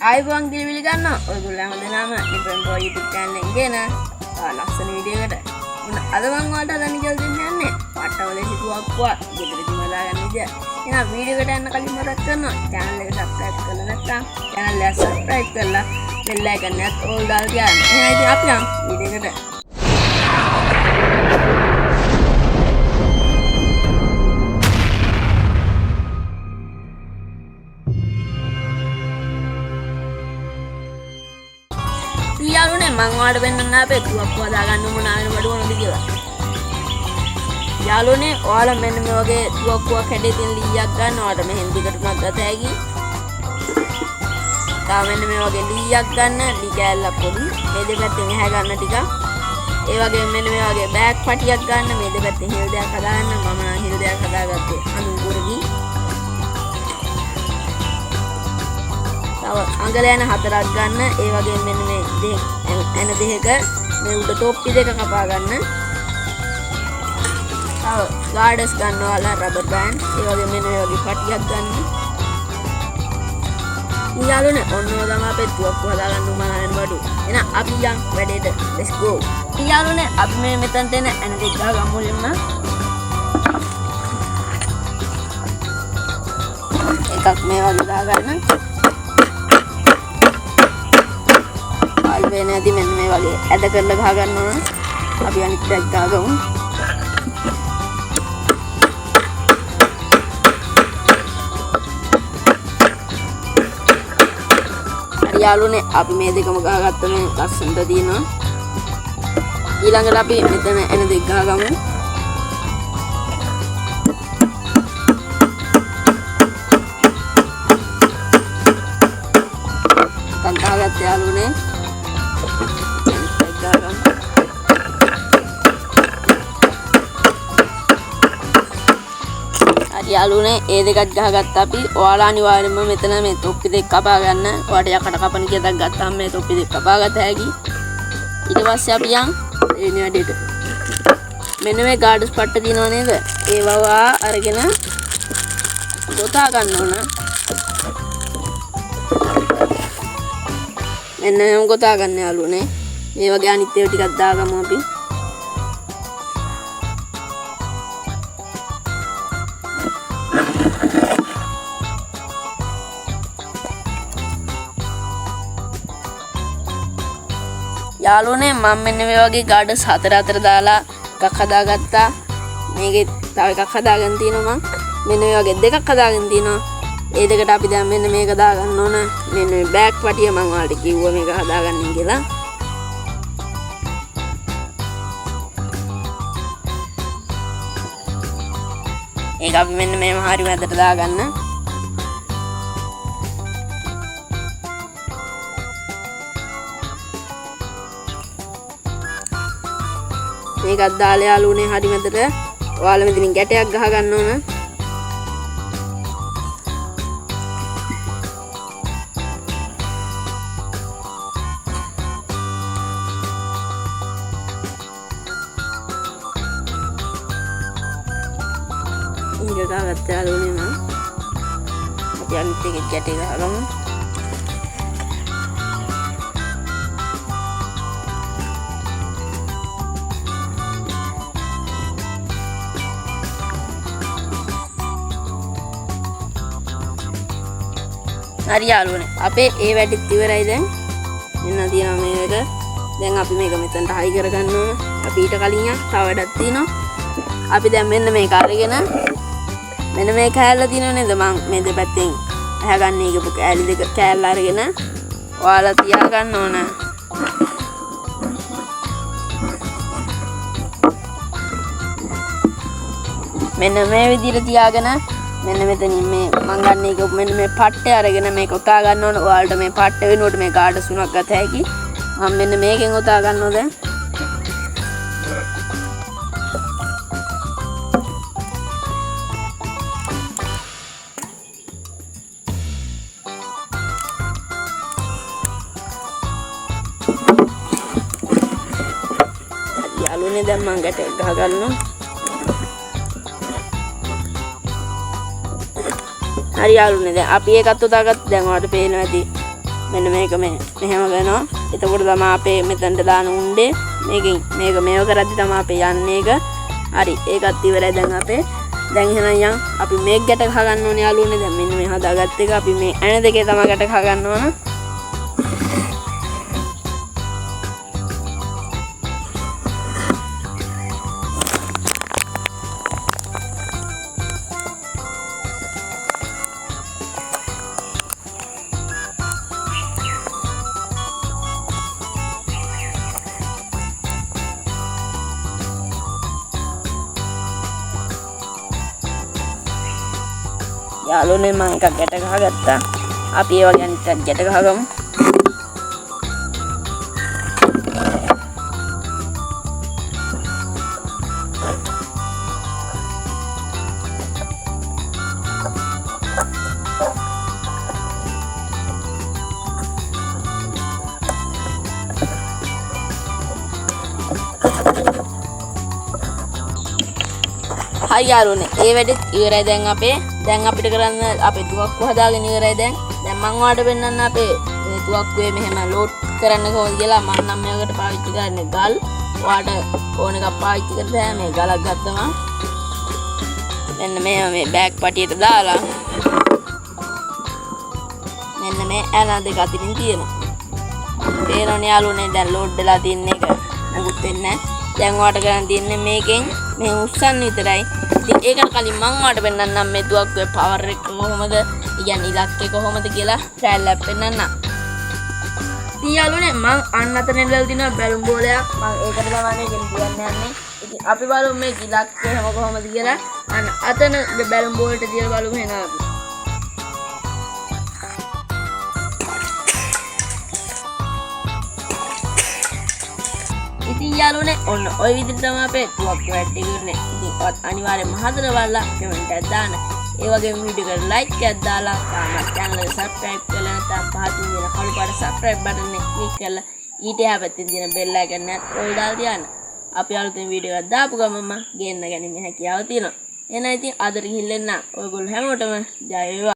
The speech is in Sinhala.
ආයිබෝන් කිරිවිලි ගන්න ඔයගොල්ලෝ හැමදේම නිපන් බෝ YouTube channel එකෙන් ගෙන ලස්සන වීඩියෝ එකට අද මම ඔයාලට හදන්න කියලා දෙන්න යන්නේ පට්ටවලේ සිටුවක්වා ගෙදරදී මලා ගන්න විදිය. එහෙනම් වීඩියෝ එකට යන්න කලින් මතක් කරනවා channel එක subscribe කරලා නැත්නම් channel එක subscribe කරලා bell icon එකත් all දාලා තියන්න. එහෙනම් ඉතින් අපි යමු වීඩියෝ එකට. යාළුවනේ මම ඔයාලට වෙන්නන්න අපේ තුවක්කුව දාගන්න මොන ආයෙ වඩ මොනවද කියලා. යාළුවනේ ඔයාලා මෙන්න මේ වගේ තුවක්කුවක් හැඩේ තියෙන ලීයක් ගන්න ඔයාලට මෙහෙන් දිගටම ගත හැකි. තා මෙන්න මේ වගේ ලීයක් ගන්න ලී කෑල්ලක් පොඩි මේ දෙපැත්තෙන් එහා ගන්න ටික. ඒ වගේම මෙන්න මේ වගේ බෑග් පටියක් ගන්න මේ දෙපැත්තෙන් හිල් දෙයක් හදාගන්න. මම නම් හිල් දෙයක් හදාගත්තේ අඳුන් කුරදී. අඟල යන හතරක් ගන්න. ඒ වගේම මෙන්න මේ එන දෙක මේ උඩ තොප්පි දෙක කපා ගන්න. තව ගාඩස් ගන්නවාලා රබර් බෑන්ඩ්. ඒ වගේම මෙන්න මේ වගේ පටියක් ගන්න. යාළුවනේ ඔන්න ඔය තමයි අපේ තුවක්කුව හදාගන්න උමනාගෙන බඩු. එහෙනම් අපි යන් වැඩේට. let's go. යාළුවනේ අපි මේ මෙතනට එන එන දෙක ගමු මුලින්ම. එකක් මේ වගේ දාගන්න. වෙන ඇති මෙන්න මේ වගේ ඇද කරලා ගහ ගන්න ඕන. අපි අනිත් පැත්ත ගහගමු. හරි යාළුවනේ අපි මේ දෙකම ගහගත්ත මේ ලස්සනට තියෙනවා. ඊළඟට අපි මෙතන එන දෙක ගහගමු. ගහගත්ත යාළුවනේ යාළුවනේ ඒ දෙකත් ගහගත්තා අපි. ඔයාලා අනිවාර්යයෙන්ම මෙතන මේ තොප්පි දෙක කපා ගන්න. ඔයාලට යකට කපන කියතක් ගත්තාම මේ තොප්පි දෙක කපා ගත හැකි. ඊට පස්සේ අපි යන් එන වැඩේට. මෙන්න මේ ගාඩස් පට්ට තියෙනව නේද? ඒවව අරගෙන ගොතා ගන්න ඕන. මෙන්න මේව ගොතා ගන්න යාළුවනේ. මේ වගේ අනිත් ඒවා ටිකක් දාගමු අපි. යාළුවනේ මම මෙන්න මේ වගේ ගාඩස් හතර අතර දාලා එකක් හදාගත්තා. මේකේ තව එකක් හදාගෙන තියෙනවා මම. මෙන්න මේ වගේ දෙකක් හදාගෙන තියෙනවා. ඒ දෙකට අපි දැන් මෙන්න මේක දාගන්න ඕන. මෙන්න මේ බෑග් පටිය මම ඔයාලට කිව්වා මේක හදාගන්න කියලා. ඒක අපි මෙන්න මේව හරි මැදට දාගන්න. මේකත් දාලා යාළුවනේ හරි මැදට. ඔයාලා මෙතනින් ගැටයක් ගහ ගන්න ඕන. ඉතින් ගහගත්ත යාළුවනේ මම. අපි අනිත් එකේ ගැටේ ගහගමු. හරි යාළුවනේ අපේ ඒ වැඩිත් ඉවරයි දැන්. එන්න තියෙනවා මේක. දැන් අපි මේක මෙතනට හයි කරගන්න ඕන. අපි ඊට කලින් තව වැඩක් තියෙනවා. අපි දැන් මෙන්න මේක අරගෙන මෙන්න මේ කෑල්ල තියෙනව නේද? මම මේ දෙපැත්තෙන් ඇහගන්න එකපු කෑලි දෙක කෑල්ල අරගෙන ඔයාලා තියා ගන්න ඕන. මෙන්න මේ විදිහට තියාගෙන මෙන්න මෙතනින් මේ මං ගන්න එක මෙන්න මේ පට්ටේ අරගෙන මේක උතා ගන්න ඕන. ඔයාලට මේ පට්ටේ වෙනුවට මේ ගාඩස් තුනක් ගත හැකි. මම මෙන්න මේකෙන් උතා ගන්නවා දැන්. යාළුවනේ දැන් මං ගැට ගහ ගන්නවා. හරි යාළුවනේ දැන් අපි ඒකත් උදාගත්ත දැන් ඔයාලට පේනවා ඇති මෙන්න මේක මෙහෙම කරනවා. එතකොට තමයි අපේ මෙතනට දාන උණ්ඩේ මේකෙන් මේව කරද්දි තමයි අපේ යන්නේ එක. හරි ඒකත් ඉවරයි දැන් අපේ. දැන් එහෙනම් යන් අපි මේක ගැට ගහ ගන්න ඕනේ යාළුවනේ. දැන් මෙන්න මේ හදාගත්ත එක අපි මේ ඇණ දෙකේ තමයි ගැට ගහ ගන්න ඕන. යාළුවනේ මම එකක් ගැට ගහගත්තා. අපි ඒ වගේ අනිත් එකක් ගැට ගහගමු. හරි යාළුවනේ ඒ වැඩෙත් ඉවරයි දැන් අපේ. දැන් අපිට කරන්න අපේ තුවක්කුව හදාගෙන ඉවරයි දැන්. දැන් මම ඔයාලට පෙන්නන්න අපේ මේ තුවක්කුවේ මෙහෙම ලෝඩ් කරන්න කොහොමද කියලා. මම නම් මේකට පාවිච්චි කරන්නේ ගල්. ඔයාලට ඕන එකක් පාවිච්චි කරලා මේ ගලක් ගත්තම මෙන්න මේ බෑග් පටියට දාලා මෙන්න මේ ඇන දෙක අතරින් තියෙනවා. තේරෙනවනේ යාළුවනේ දැන් ලෝඩ් වෙලා තියෙන එක මොකුත් වෙන්නේ නැහැ. දැන් ඔයාලට කරන් තියන්නේ මේකෙන් මේ උස්සන්න විතරයි. ඉතින් ඒකට කලින් මම ඔයාලට පෙන්නන්නම් මේ දුවක්කුවේ පවර් එක කොහොමද, කියන්නේ ඉලක්කය කොහොමද කියලා ට්‍රයිල් එකක් පෙන්නන්නම්. ඉතින් යාළුවනේ මම අන්න අතන ඉඳලා දිනවා බැලුම් බෝලයක්. මම ඒකට තමයි ගෙන තියන්න යන්නේ. ඉතින් අපි බලමු මේ ඉලක්කය කොහොමද කියලා. අන්න අතන බැලුම් බෝලට තියලා බලමු එහෙනම් අපි. ඉතින් යාළුවනේ ඔන්න ඔය විදිහට තමයි අපේ තුවක්කුව වැඩ ඉවරනේ. ඉතින් ඔයත් අනිවාර්යෙන්ම හදලා බලලා කමෙන්ට් එකක් දාන්න. ඒ වගේම වීඩියෝ එකට ලයික් එකක් දාලා තාමත් channel එක subscribe කරලා නැත්නම් පහතින් තියෙන කළු පාට subscribe button එක click කරලා ඊට එහා පැත්තේ තියෙන bell icon එක ඔය දාලා තියන්න. අපි අලුතෙන් වීඩියෝ එකක් දාපු ගමන්ම ගේන්න ගැනීම හැකියාව තියෙනවා. එහෙනම් ඉතින් අදට ගිහින් එන්න ඔයගොල්ලෝ හැමෝටම ජය වේවා.